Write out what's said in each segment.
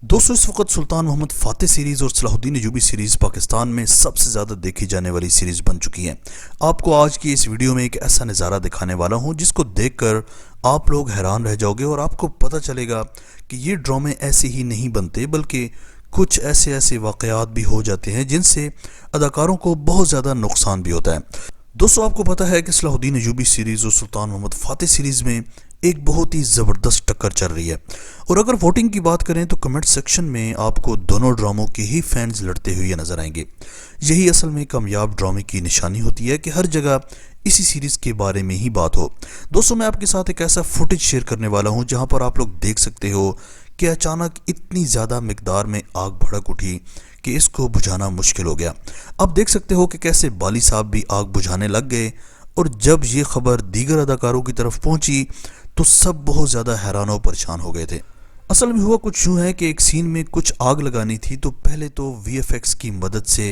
दोस्तों इस वक्त सुल्तान मोहम्मद फ़ातेह सीरीज़ और सलाहुद्दीन अय्यूबी सीरीज़ पाकिस्तान में सबसे ज़्यादा देखी जाने वाली सीरीज़ बन चुकी हैं। आपको आज की इस वीडियो में एक ऐसा नज़ारा दिखाने वाला हूं जिसको देखकर आप लोग हैरान रह जाओगे और आपको पता चलेगा कि ये ड्रामे ऐसे ही नहीं बनते, बल्कि कुछ ऐसे ऐसे वाक़यात भी हो जाते हैं जिनसे अदाकारों को बहुत ज़्यादा नुकसान भी होता है। दोस्तों आपको पता है कि सलाहुद्दीन अय्यूबी सीरीज़ और सुल्तान मोहम्मद फ़ातेह सीरीज़ में एक बहुत ही ज़बरदस्त टक्कर चल रही है। और अगर वोटिंग की बात करें तो कमेंट सेक्शन में आपको दोनों ड्रामों के ही फैंस लड़ते हुए नजर आएंगे। यही असल में कामयाब ड्रामे की निशानी होती है कि हर जगह इसी सीरीज़ के बारे में ही बात हो। दोस्तों मैं आपके साथ एक ऐसा फुटेज शेयर करने वाला हूं जहां पर आप लोग देख सकते हो कि अचानक इतनी ज़्यादा मिकदार में आग भड़क उठी कि इसको बुझाना मुश्किल हो गया। अब देख सकते हो कि कैसे बाली साहब भी आग बुझाने लग गए, और जब ये खबर दीगर अदाकारों की तरफ पहुंची तो सब बहुत ज़्यादा हैरान और परेशान हो गए थे। असल में हुआ कुछ यूँ है कि एक सीन में कुछ आग लगानी थी तो पहले तो वीएफएक्स की मदद से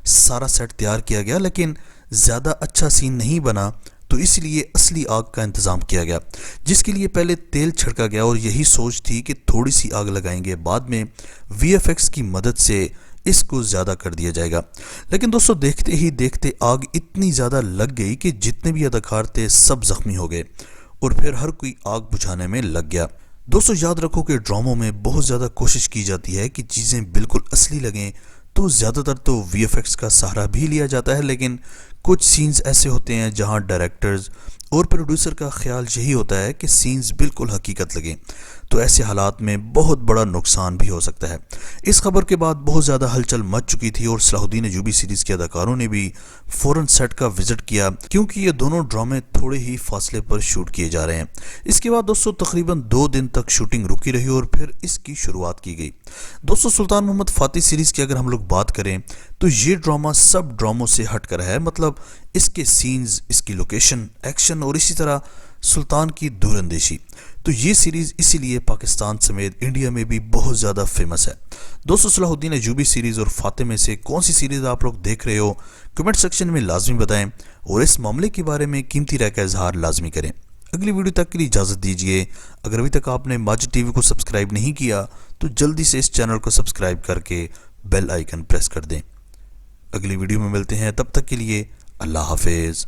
सारा सेट तैयार किया गया, लेकिन ज़्यादा अच्छा सीन नहीं बना, तो इसलिए असली आग का इंतज़ाम किया गया, जिसके लिए पहले तेल छिड़का गया और यही सोच थी कि थोड़ी सी आग लगाएंगे, बाद में वीएफएक्स की मदद से इसको ज़्यादा कर दिया जाएगा। लेकिन दोस्तों देखते ही देखते आग इतनी ज़्यादा लग गई कि जितने भी अदाकार थे सब जख्मी हो गए और फिर हर कोई आग बुझाने में लग गया। दोस्तों याद रखो कि ड्रामों में बहुत ज़्यादा कोशिश की जाती है कि चीज़ें बिल्कुल असली लगें, तो ज़्यादातर तो वीएफएक्स का सहारा भी लिया जाता है, लेकिन कुछ सीन्स ऐसे होते हैं जहां डायरेक्टर्स और प्रोड्यूसर का ख्याल यही होता है कि सीन्स बिल्कुल हकीकत लगें, तो ऐसे हालात में बहुत बड़ा नुकसान भी हो सकता है। इस खबर के बाद बहुत ज़्यादा हलचल मच चुकी थी और सलाहुद्दीन अय्यूबी सीरीज़ के अदाकारों ने भी फ़ौरन सेट का विजिट किया, क्योंकि ये दोनों ड्रामे थोड़े ही फासले पर शूट किए जा रहे हैं। इसके बाद दोस्तों तकरीबन 2 दिन तक शूटिंग रुकी रही और फिर इसकी शुरुआत की गई। दोस्तों सुल्तान मोहम्मद फ़ातेह सीरीज़ की अगर हम लोग बात करें तो ये ड्रामा सब ड्रामों से हटकर है, मतलब इसके सीन्स, इसकी लोकेशन, एक्शन और इसी तरह सुल्तान की दूरंदेशी, तो ये सीरीज़ इसीलिए पाकिस्तान समेत इंडिया में भी बहुत ज़्यादा फेमस है। दोस्तों सलाहुद्दीन अय्यूबी सीरीज़ और फ़ातेह में से कौन सी सीरीज़ आप लोग देख रहे हो, कमेंट सेक्शन में लाजमी बताएं और इस मामले के बारे में कीमती राय का इजहार लाजमी करें। अगली वीडियो तक के लिए इजाज़त दीजिए। अगर अभी तक आपने माजिद टीवी को सब्सक्राइब नहीं किया तो जल्दी से इस चैनल को सब्सक्राइब करके बेल आइकन प्रेस कर दें। अगली वीडियो में मिलते हैं, तब तक के लिए अल्लाह हाफिज़।